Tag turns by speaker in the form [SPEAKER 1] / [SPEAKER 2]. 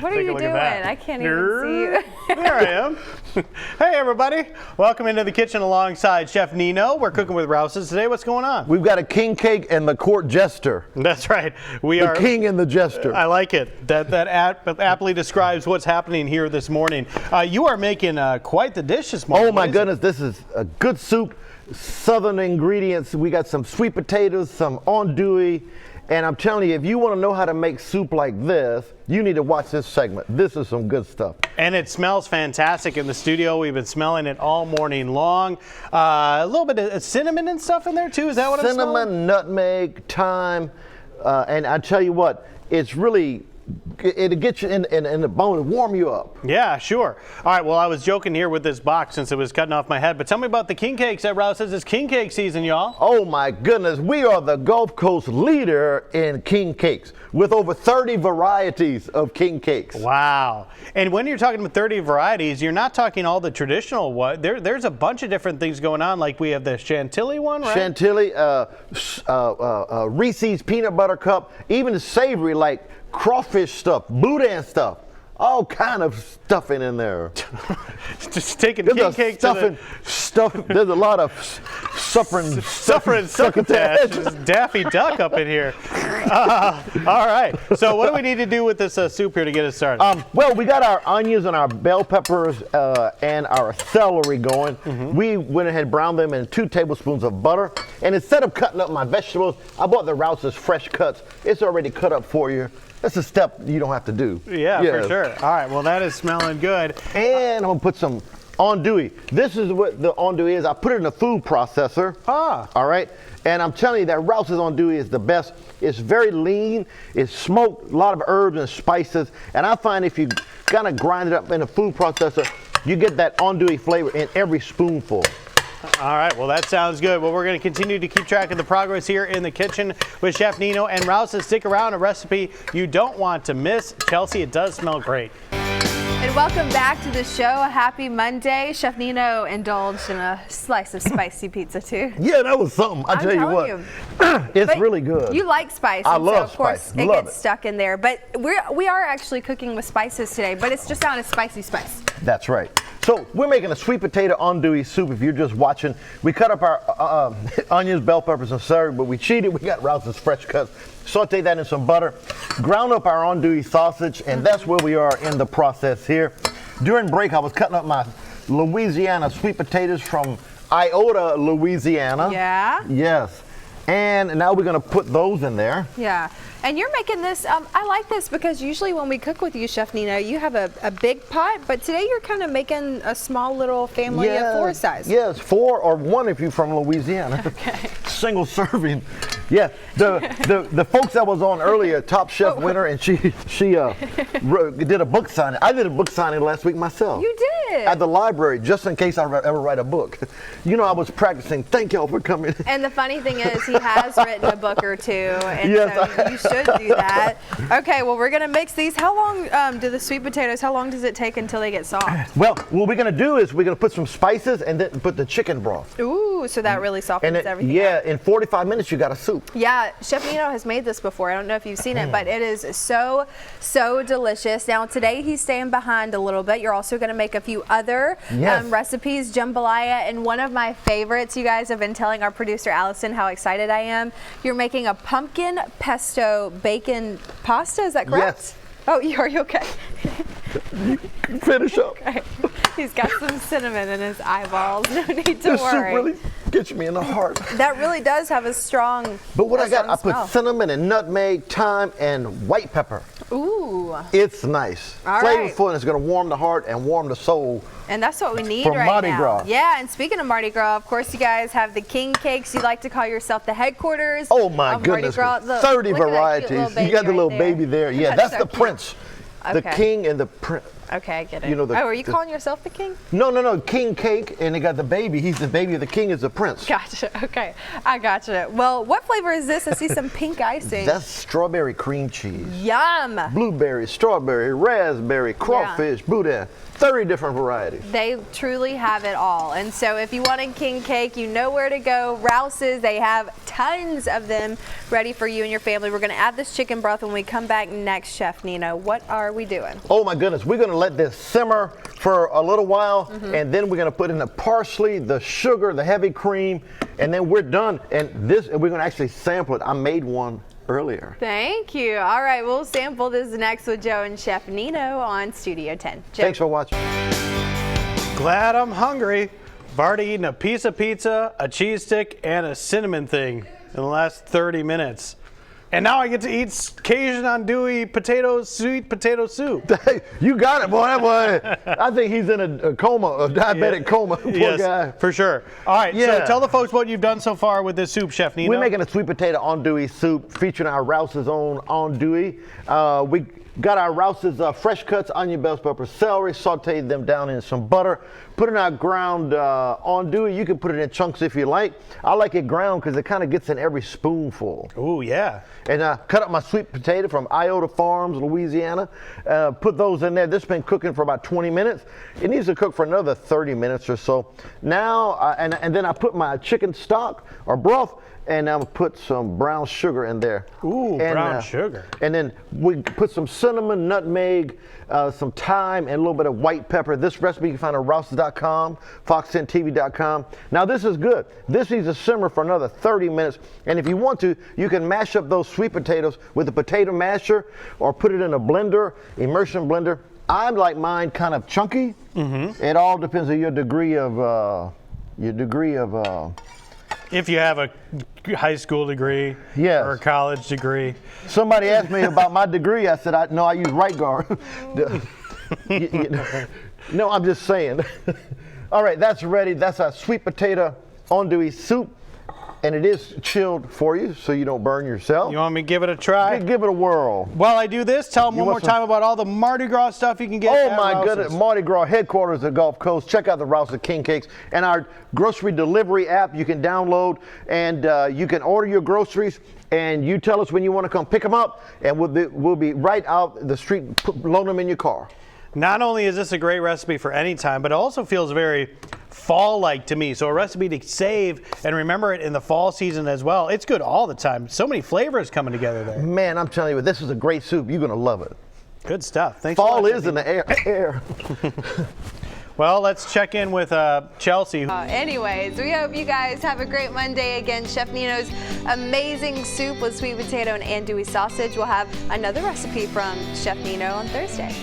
[SPEAKER 1] What are you doing? I can't even see you.
[SPEAKER 2] There I am. Hey, everybody. Welcome into the kitchen alongside Chef Nino. We're cooking with Rouse's today. What's going on?
[SPEAKER 3] We've got a king cake and the court jester.
[SPEAKER 2] That's right. The
[SPEAKER 3] king and the jester.
[SPEAKER 2] I like it. That aptly describes what's happening here this morning. You are making quite the dish this morning.
[SPEAKER 3] Oh, my goodness. This is a good soup. Southern ingredients. We got some sweet potatoes, some andouille. And I'm telling you, if you want to know how to make soup like this, you need to watch this segment. This is some good stuff.
[SPEAKER 2] And it smells fantastic in the studio. We've been smelling it all morning long. A little bit of cinnamon and stuff in there too. Is that what it's smelling?
[SPEAKER 3] Cinnamon, nutmeg, thyme. And I tell you what, it's really, it'll get you in the bone and warm you up.
[SPEAKER 2] Yeah, sure. All right, well, I was joking here with this box since it was cutting off my head, but tell me about the king cakes that Rouse says it's king cake season, y'all.
[SPEAKER 3] Oh my goodness, we are the Gulf Coast leader in king cakes with over 30 varieties of king cakes.
[SPEAKER 2] Wow. And when you're talking about 30 varieties, you're not talking all the traditional one. There's a bunch of different things going on, like we have the Chantilly one, right?
[SPEAKER 3] Chantilly, Reese's peanut butter cup, even the savory like crawfish stuff, boudin stuff, all kind of stuffing in there.
[SPEAKER 2] Just taking king cake to
[SPEAKER 3] the... There's a lot of suffering
[SPEAKER 2] succotash. Daffy Duck up in here. All right. So what do we need to do with this soup here to get it started?
[SPEAKER 3] Well, we got our onions and our bell peppers and our celery going. We went ahead and browned them in 2 tablespoons of butter. And instead of cutting up my vegetables, I bought the Rouse's Fresh Cuts. It's already cut up for you. That's a step you don't have to do.
[SPEAKER 2] Yeah, for sure. All right, well, that is smelling good.
[SPEAKER 3] And I'm going to put some andouille. This is what the andouille is. I put it in a food processor. All right. And I'm telling you that Rouse's andouille is the best. It's very lean. It's smoked, a lot of herbs and spices. And I find if you kind of grind it up in a food processor, you get that andouille flavor in every spoonful.
[SPEAKER 2] All right, well, that sounds good. Well, we're going to continue to keep track of the progress here in the kitchen with Chef Nino and Rouse. Stick around, a recipe you don't want to miss. Chelsea, it does smell great.
[SPEAKER 1] And welcome back to the show. Happy Monday. Chef Nino indulged in a slice of spicy pizza too.
[SPEAKER 3] Yeah, that was something. I tell you what, it's really good.
[SPEAKER 1] You like spice.
[SPEAKER 3] I love
[SPEAKER 1] so of course
[SPEAKER 3] spice.
[SPEAKER 1] It gets stuck in there. But we are actually cooking with spices today, but it's just not a spicy spice.
[SPEAKER 3] That's right. So we're making a sweet potato andouille soup. If you're just watching, we cut up our onions, bell peppers, and celery, but we cheated. We got Rouse's Fresh Cuts. Saute that in some butter, ground up our andouille sausage, and that's where we are in the process here. During break, I was cutting up my Louisiana sweet potatoes from Iota, Louisiana.
[SPEAKER 1] Yeah?
[SPEAKER 3] Yes. And now we're going to put those in there.
[SPEAKER 1] Yeah. And you're making this, I like this because usually when we cook with you, Chef Nino, you have a big pot, but today you're kind of making a small little family of 4 size.
[SPEAKER 3] Yes, 4 or 1 if you're from Louisiana.
[SPEAKER 1] Okay.
[SPEAKER 3] Single serving. Yeah, the folks that was on earlier, Top Chef winner, and she did a book signing. I did a book signing last week myself.
[SPEAKER 1] You did?
[SPEAKER 3] At the library, just in case I ever write a book. You know, I was practicing. Thank y'all for coming.
[SPEAKER 1] And the funny thing is, he has written a book or 2, and
[SPEAKER 3] yes,
[SPEAKER 1] so you should do that. Okay, well, we're going to mix these. How long do the sweet potatoes, how long does it take until they get soft?
[SPEAKER 3] Well, what we're going to do is we're going to put some spices and then put the chicken broth.
[SPEAKER 1] Ooh, so that really softens everything
[SPEAKER 3] up. In 45 minutes, you got a soup.
[SPEAKER 1] Yeah, Chef Nino has made this before. I don't know if you've seen it, but it is so delicious. Now, today he's staying behind a little bit. You're also going to make a few other recipes, jambalaya, and one of my favorites. You guys have been telling our producer, Allison, how excited I am. You're making a pumpkin pesto bacon pasta, is that correct?
[SPEAKER 3] Yes.
[SPEAKER 1] Oh, are you okay?
[SPEAKER 3] Finish up.
[SPEAKER 1] Okay. He's got some cinnamon in his eyeballs. No need to
[SPEAKER 3] this
[SPEAKER 1] worry.
[SPEAKER 3] Soup really gets me in the heart.
[SPEAKER 1] That really does have a strong
[SPEAKER 3] But what I
[SPEAKER 1] smell.
[SPEAKER 3] put cinnamon and nutmeg, thyme, and white pepper.
[SPEAKER 1] Ooh.
[SPEAKER 3] It's nice. Flavorful, and it's going to warm the heart and warm the soul.
[SPEAKER 1] And that's what we need
[SPEAKER 3] for
[SPEAKER 1] right
[SPEAKER 3] Mardi
[SPEAKER 1] now.
[SPEAKER 3] Gras.
[SPEAKER 1] Yeah, and speaking of Mardi Gras, of course, you guys have the king cakes. You like to call yourself the headquarters.
[SPEAKER 3] Oh my goodness, 30 varieties. You got the little baby there. Yeah, that's the prince.
[SPEAKER 1] Okay.
[SPEAKER 3] The king and the prince.
[SPEAKER 1] Okay, I get it.
[SPEAKER 3] You know,
[SPEAKER 1] are you calling yourself the king?
[SPEAKER 3] No, king cake, and they got the baby. He's the baby. The king is the prince.
[SPEAKER 1] Gotcha. Okay, I gotcha. Well, what flavor is this? I see some pink icing.
[SPEAKER 3] That's strawberry cream cheese.
[SPEAKER 1] Yum.
[SPEAKER 3] Blueberry, strawberry, raspberry, crawfish, boudin. 30 different varieties.
[SPEAKER 1] They truly have it all. And so if you wanted king cake, you know where to go. Rouse's, they have tons of them ready for you and your family. We're going to add this chicken broth when we come back next, Chef Nino. What are we doing?
[SPEAKER 3] Oh my goodness, we're going to let this simmer for a little while, and then we're going to put in the parsley, the sugar, the heavy cream, and then we're done. And we're going to actually sample it. I made one earlier.
[SPEAKER 1] Thank you. All right, we'll sample this next with Joe and Chef Nino on Studio 10. Joe.
[SPEAKER 3] Thanks for watching.
[SPEAKER 2] Glad I'm hungry. I've already eaten a piece of pizza, a cheese stick, and a cinnamon thing in the last 30 minutes. And now I get to eat Cajun andouille sweet potato soup.
[SPEAKER 3] You got it, boy. That boy. I think he's in a coma, a diabetic coma. Poor guy.
[SPEAKER 2] For sure. All right, so tell the folks what you've done so far with this soup, Chef Nino.
[SPEAKER 3] We're making a sweet potato andouille soup featuring our Rouse's own andouille. We got our Rouse's fresh cuts, onion, bell peppers, celery, sauteed them down in some butter. Put in our ground andouille. You can put it in chunks if you like. I like it ground because it kind of gets in every spoonful.
[SPEAKER 2] Ooh, yeah.
[SPEAKER 3] And cut up my sweet potato from Iota Farms, Louisiana. Put those in there. This has been cooking for about 20 minutes. It needs to cook for another 30 minutes or so. Now, and then I put my chicken stock or broth, and I'll put some brown sugar in there.
[SPEAKER 2] Ooh, brown sugar.
[SPEAKER 3] And then we put some cinnamon, nutmeg, some thyme, and a little bit of white pepper. This recipe you can find on Rouses.com, Fox10TV.com. Now this is good. This needs to simmer for another 30 minutes. And if you want to, you can mash up those sweet potatoes with a potato masher or put it in a blender, immersion blender. I like mine kind of chunky. It all depends on your degree of
[SPEAKER 2] if you have a high school degree or a college degree.
[SPEAKER 3] Somebody asked me about my degree. I said, I use right guard. No, I'm just saying. All right, that's ready. That's our sweet potato andouille soup. And it is chilled for you so you don't burn yourself.
[SPEAKER 2] You want me to give it a try?
[SPEAKER 3] Give it a whirl.
[SPEAKER 2] While I do this, tell them one more time about all the Mardi Gras stuff you can get at
[SPEAKER 3] my
[SPEAKER 2] Rouse's.
[SPEAKER 3] goodness, Mardi Gras headquarters at Gulf Coast. Check out the Rouse's King Cakes and our grocery delivery app you can download, and you can order your groceries, and you tell us when you want to come pick them up, and we'll be right out the street, load them in your car.
[SPEAKER 2] Not only is this a great recipe for any time, but it also feels very fall-like to me. So a recipe to save and remember it in the fall season as well. It's good all the time. So many flavors coming together there.
[SPEAKER 3] Man, I'm telling you, this is a great soup. You're going to love it.
[SPEAKER 2] Good stuff. Thanks.
[SPEAKER 3] Fall is in the air.
[SPEAKER 2] Well, let's check in with Chelsea.
[SPEAKER 1] Anyways, we hope you guys have a great Monday. Again, Chef Nino's amazing soup with sweet potato and andouille sausage. We'll have another recipe from Chef Nino on Thursday.